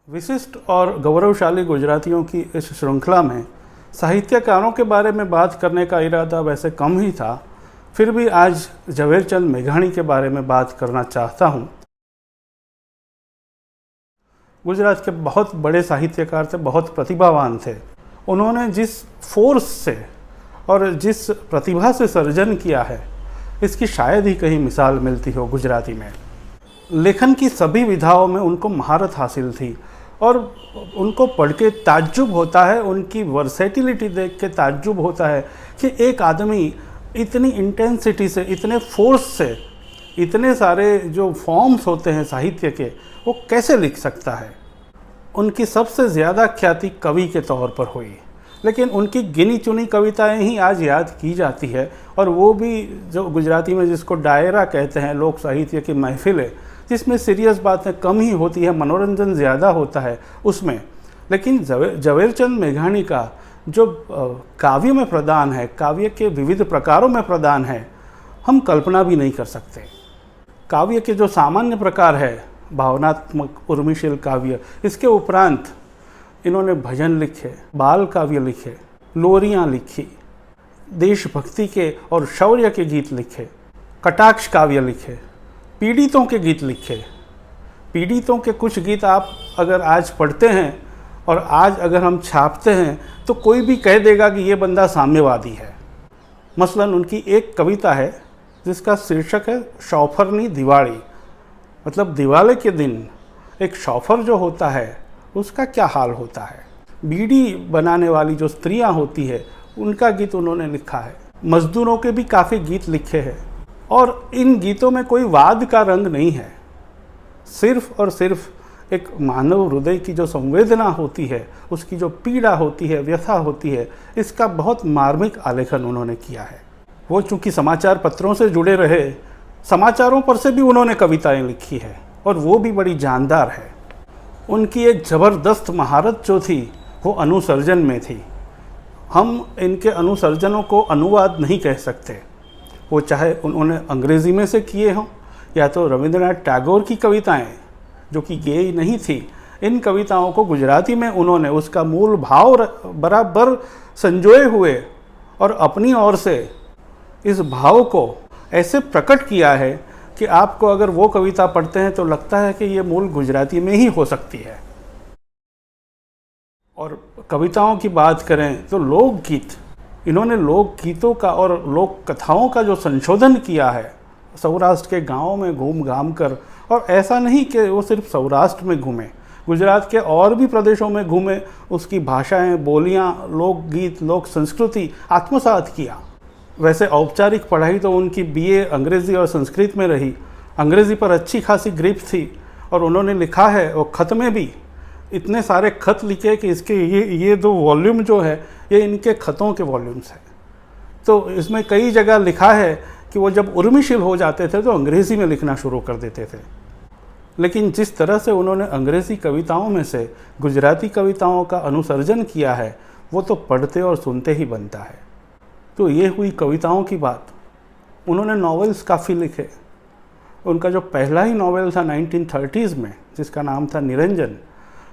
विशिष्ट और गौरवशाली गुजरातियों की इस श्रृंखला में साहित्यकारों के बारे में बात करने का इरादा वैसे कम ही था, फिर भी आज झवेरचंद मेघाणी के बारे में बात करना चाहता हूँ। गुजरात के बहुत बड़े साहित्यकार थे, बहुत प्रतिभावान थे। उन्होंने जिस फोर्स से और जिस प्रतिभा से सर्जन किया है, इसकी शायद ही कहीं मिसाल मिलती हो गुजराती में। लेखन की सभी विधाओं में उनको महारत हासिल थी और उनको पढ़ के ताज्जुब होता है, उनकी वर्सेटिलिटी देख के ताज्जुब होता है कि एक आदमी इतनी इंटेंसिटी से, इतने फोर्स से, इतने सारे जो फॉर्म्स होते हैं साहित्य के, वो कैसे लिख सकता है। उनकी सबसे ज़्यादा ख्याति कवि के तौर पर हुई, लेकिन उनकी गिनी चुनी कविताएं ही आज याद की जाती है, और वो भी जो गुजराती में जिसको डायरा कहते हैं, लोक साहित्य की महफिलें, जिसमें सीरियस बातें कम ही होती है, मनोरंजन ज़्यादा होता है उसमें। लेकिन झवेरचंद मेघाणी का जो काव्य में प्रदान है, काव्य के विविध प्रकारों में प्रदान है, हम कल्पना भी नहीं कर सकते। काव्य के जो सामान्य प्रकार है, भावनात्मक उर्मिशील काव्य, इसके उपरांत इन्होंने भजन लिखे, बाल काव्य लिखे, लोरियाँ लिखी, देशभक्ति के और शौर्य के गीत लिखे, कटाक्ष काव्य लिखे, पीड़ितों के गीत लिखे। पीड़ितों के कुछ गीत आप अगर आज पढ़ते हैं और आज अगर हम छापते हैं तो कोई भी कह देगा कि ये बंदा साम्यवादी है। मसलन उनकी एक कविता है जिसका शीर्षक है शौफरनी दिवाली, मतलब दिवाली के दिन एक शौफर जो होता है उसका क्या हाल होता है। बीड़ी बनाने वाली जो स्त्रियां होती है उनका गीत उन्होंने लिखा है। मजदूरों के भी काफ़ी गीत लिखे हैं, और इन गीतों में कोई वाद का रंग नहीं है। सिर्फ और सिर्फ एक मानव हृदय की जो संवेदना होती है, उसकी जो पीड़ा होती है, व्यथा होती है, इसका बहुत मार्मिक आलेखन उन्होंने किया है। वो चूँकि समाचार पत्रों से जुड़े रहे, समाचारों पर से भी उन्होंने कविताएं लिखी है, और वो भी बड़ी जानदार है। उनकी एक ज़बरदस्त महारत जो थी वो अनुसर्जन में थी। हम इनके अनुसर्जनों को अनुवाद नहीं कह सकते, वो चाहे उन्होंने अंग्रेज़ी में से किए हों या तो रविंद्रनाथ टैगोर की कविताएं जो कि गेय नहीं थी, इन कविताओं को गुजराती में उन्होंने उसका मूल भाव बराबर संजोए हुए और अपनी ओर से इस भाव को ऐसे प्रकट किया है कि आपको अगर वो कविता पढ़ते हैं तो लगता है कि ये मूल गुजराती में ही हो सकती है। और कविताओं की बात करें तो लोकगीत, इन्होंने लोकगीतों का और लोक कथाओं का जो संशोधन किया है, सौराष्ट्र के गांवों में घूम घाम कर, और ऐसा नहीं कि वो सिर्फ सौराष्ट्र में घूमे, गुजरात के और भी प्रदेशों में घूमे, उसकी भाषाएं, बोलियां, लोकगीत, लोक संस्कृति आत्मसात किया। वैसे औपचारिक पढ़ाई तो उनकी बीए अंग्रेज़ी और संस्कृत में रही, अंग्रेज़ी पर अच्छी खासी ग्रिप थी, और उन्होंने लिखा है, और खत में भी इतने सारे खत लिखे कि इसके ये 2 वॉल्यूम जो है ये इनके खतों के वॉल्यूम्स हैं। तो इसमें कई जगह लिखा है कि वो जब उर्मिशील हो जाते थे तो अंग्रेज़ी में लिखना शुरू कर देते थे। लेकिन जिस तरह से उन्होंने अंग्रेज़ी कविताओं में से गुजराती कविताओं का अनुसर्जन किया है, वो तो पढ़ते और सुनते ही बनता है। तो ये हुई कविताओं की बात। उन्होंने नॉवेल्स काफ़ी लिखे। उनका जो पहला ही नॉवेल था 1930s में, जिसका नाम था निरंजन,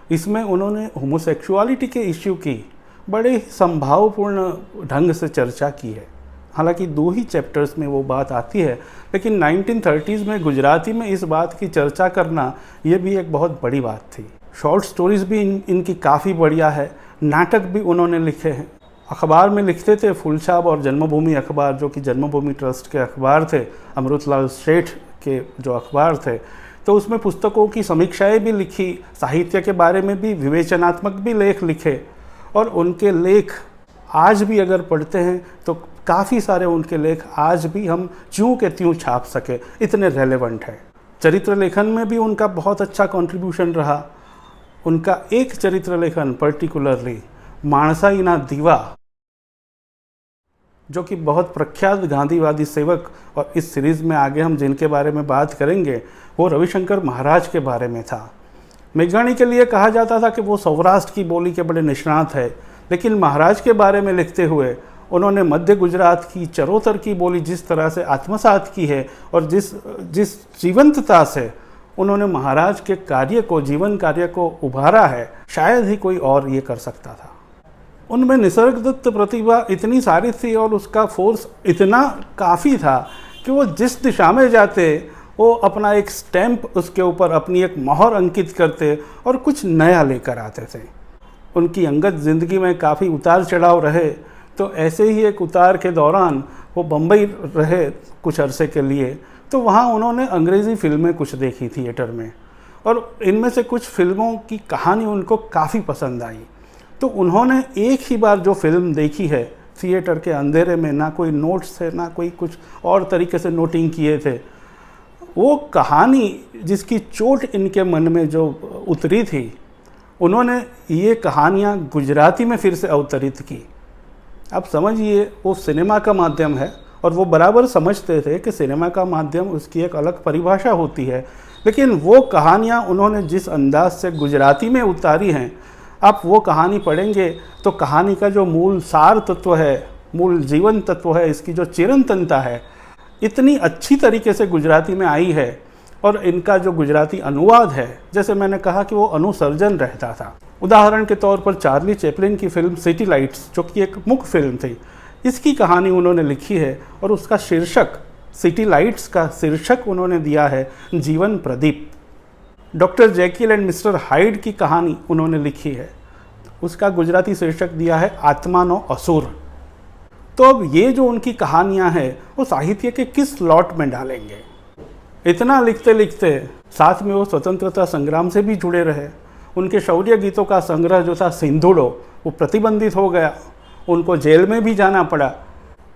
इसमें उन्होंने होमोसेक्सुअलिटी के इश्यू की बड़े संभावपूर्ण ढंग से चर्चा की है। हालांकि 2 ही चैप्टर्स में वो बात आती है, लेकिन 1930s में गुजराती में इस बात की चर्चा करना ये भी एक बहुत बड़ी बात थी। शॉर्ट स्टोरीज़ भी इनकी काफ़ी बढ़िया है। नाटक भी उन्होंने लिखे हैं। अखबार में लिखते थे, फूलछाप और जन्मभूमि अखबार, जो कि जन्मभूमि ट्रस्ट के अखबार थे, अमृतलाल सेठ के जो अखबार थे, तो उसमें पुस्तकों की समीक्षाएं भी लिखी, साहित्य के बारे में भी विवेचनात्मक भी लेख लिखे, और उनके लेख आज भी अगर पढ़ते हैं तो काफ़ी सारे उनके लेख आज भी हम ज्यों के त्यों छाप सके, इतने रेलेवेंट है। चरित्र लेखन में भी उनका बहुत अच्छा कंट्रीब्यूशन रहा। उनका एक चरित्र लेखन पर्टिकुलरली माणसाईना दीवा, जो कि बहुत प्रख्यात गांधीवादी सेवक, और इस सीरीज़ में आगे हम जिनके बारे में बात करेंगे वो रविशंकर महाराज के बारे में था। मेघाणी के लिए कहा जाता था कि वो सौराष्ट्र की बोली के बड़े निष्णात है, लेकिन महाराज के बारे में लिखते हुए उन्होंने मध्य गुजरात की चरोतर की बोली जिस तरह से आत्मसात की है, और जिस जीवंतता से उन्होंने महाराज के कार्य को, जीवन कार्य को उभारा है, शायद ही कोई और ये कर सकता था। उनमें निसर्गदत्त प्रतिभा इतनी सारी थी और उसका फोर्स इतना काफ़ी था कि वो जिस दिशा में जाते वो अपना एक स्टैंप उसके ऊपर, अपनी एक मोहर अंकित करते और कुछ नया लेकर आते थे। उनकी अंगत ज़िंदगी में काफ़ी उतार चढ़ाव रहे, तो ऐसे ही एक उतार के दौरान वो बम्बई रहे कुछ अरसे के लिए, तो वहाँ उन्होंने अंग्रेज़ी फिल्में कुछ देखी थिएटर में, और इनमें से कुछ फिल्मों की कहानी उनको काफ़ी पसंद आई। तो उन्होंने एक ही बार जो फिल्म देखी है थिएटर के अंधेरे में, ना कोई नोट्स थे, ना कोई कुछ और तरीके से नोटिंग किए थे, वो कहानी जिसकी चोट इनके मन में जो उतरी थी, उन्होंने ये कहानियाँ गुजराती में फिर से अवतरित की। आप समझिए, वो सिनेमा का माध्यम है और वो बराबर समझते थे कि सिनेमा का माध्यम, उसकी एक अलग परिभाषा होती है, लेकिन वो कहानियाँ उन्होंने जिस अंदाज से गुजराती में उतारी हैं, आप वो कहानी पढ़ेंगे तो कहानी का जो मूल सार तत्व है, मूल जीवन तत्व है, इसकी जो चिरंतनता है, इतनी अच्छी तरीके से गुजराती में आई है। और इनका जो गुजराती अनुवाद है, जैसे मैंने कहा कि वो अनुसर्जन रहता था। उदाहरण के तौर पर चार्ली चैपलिन की फिल्म सिटी लाइट्स, जो कि एक मुख्य फिल्म थी, इसकी कहानी उन्होंने लिखी है और उसका शीर्षक, सिटी लाइट्स का शीर्षक उन्होंने दिया है जीवन Pradeep. Doctor Jekyll and mister hide की कहानी उन्होंने लिखी है, उसका गुजराती शीर्षक दिया है आत्मानो असुर। तो अब ये जो उनकी कहानियाँ हैं, वो साहित्य के किस लॉट में डालेंगे? इतना लिखते लिखते साथ में वो स्वतंत्रता संग्राम से भी जुड़े रहे। उनके शौर्य गीतों का संग्रह जो था सिंधुडो, वो प्रतिबंधित हो गया, उनको जेल में भी जाना पड़ा।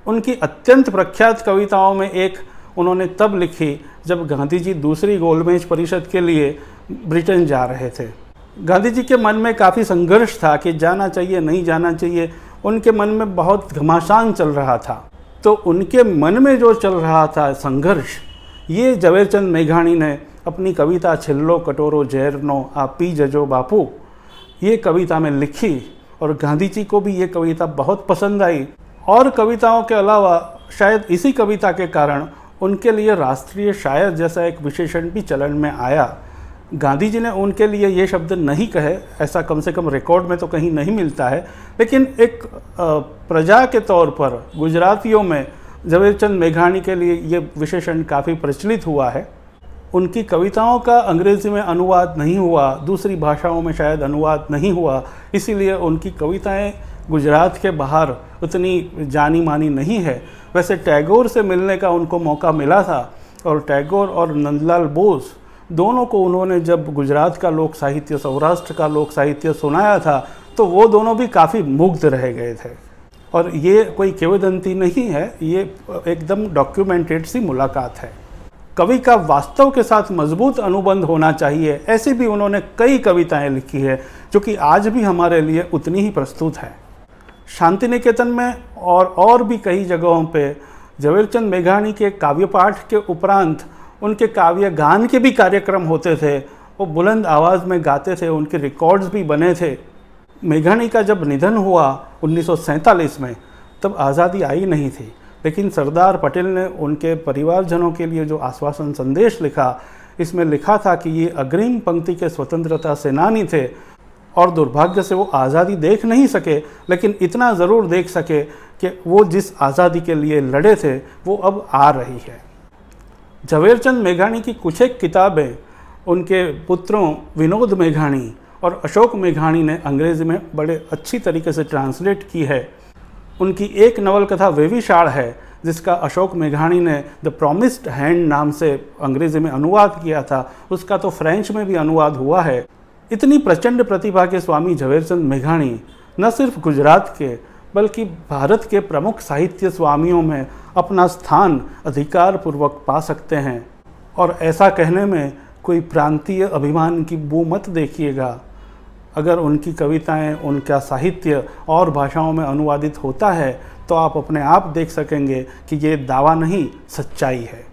उनकी अत्यंत प्रख्यात कविताओं में एक उन्होंने तब लिखी जब गांधी जी दूसरी गोलमेज परिषद के लिए ब्रिटेन जा रहे थे। गांधी जी के मन में काफ़ी संघर्ष था कि जाना चाहिए, नहीं जाना चाहिए। उनके मन में बहुत घमासान चल रहा था। तो उनके मन में जो चल रहा था संघर्ष, ये झवेरचंद मेघाणी ने अपनी कविता छिल्लो कटोरो जहरनो आप पी जजो बापू, ये कविता में लिखी और गांधी जी को भी ये कविता बहुत पसंद आई। और कविताओं के अलावा शायद इसी कविता के कारण उनके लिए राष्ट्रीय शायर जैसा एक विशेषण भी चलन में आया। गांधी जी ने उनके लिए ये शब्द नहीं कहे, ऐसा कम से कम रिकॉर्ड में तो कहीं नहीं मिलता है, लेकिन एक प्रजा के तौर पर गुजरातियों में झवेरचंद मेघाणी के लिए ये विशेषण काफ़ी प्रचलित हुआ है। उनकी कविताओं का अंग्रेज़ी में अनुवाद नहीं हुआ, दूसरी भाषाओं में शायद अनुवाद नहीं हुआ, इसीलिए उनकी कविताएं गुजरात के बाहर उतनी जानी मानी नहीं है। वैसे टैगोर से मिलने का उनको मौका मिला था और टैगोर और नंदलाल बोस दोनों को उन्होंने जब गुजरात का लोक साहित्य, सौराष्ट्र का लोक साहित्य सुनाया था, तो वो दोनों भी काफ़ी मुग्ध रह गए थे। और ये कोई किंवदंती नहीं है, ये एकदम डॉक्यूमेंटेड सी मुलाकात है। कवि का वास्तव के साथ मजबूत अनुबंध होना चाहिए, ऐसी भी उन्होंने कई कविताएं लिखी है जो कि आज भी हमारे लिए उतनी ही प्रस्तुत है। शांति निकेतन में और भी कई जगहों पे झवेरचंद मेघाणी के काव्य पाठ के उपरांत उनके काव्य गान के भी कार्यक्रम होते थे। वो बुलंद आवाज़ में गाते थे, उनके रिकॉर्ड्स भी बने थे। मेघाणी का जब निधन हुआ 1947 में, तब आज़ादी आई नहीं थी, लेकिन सरदार पटेल ने उनके परिवारजनों के लिए जो आश्वासन संदेश लिखा, इसमें लिखा था कि ये अग्रिम पंक्ति के स्वतंत्रता सेनानी थे और दुर्भाग्य से वो आज़ादी देख नहीं सके, लेकिन इतना ज़रूर देख सके कि वो जिस आज़ादी के लिए लड़े थे वो अब आ रही है। झवेरचंद मेघाणी की कुछ एक किताबें उनके पुत्रों विनोद मेघाणी और अशोक मेघाणी ने अंग्रेज़ी में बड़े अच्छी तरीके से ट्रांसलेट की है। उनकी एक नवलकथा वेविशाल है, जिसका अशोक मेघाणी ने द प्रॉमिस्ड हैंड नाम से अंग्रेज़ी में अनुवाद किया था, उसका तो फ्रेंच में भी अनुवाद हुआ है। इतनी प्रचंड प्रतिभा के स्वामी झवेरचंद मेघाणी न सिर्फ गुजरात के बल्कि भारत के प्रमुख साहित्य स्वामियों में अपना स्थान अधिकार पूर्वक पा सकते हैं। और ऐसा कहने में कोई प्रांतीय अभिमान की बू मत देखिएगा। अगर उनकी कविताएं, उनका साहित्य और भाषाओं में अनुवादित होता है तो आप अपने आप देख सकेंगे कि ये दावा नहीं, सच्चाई है।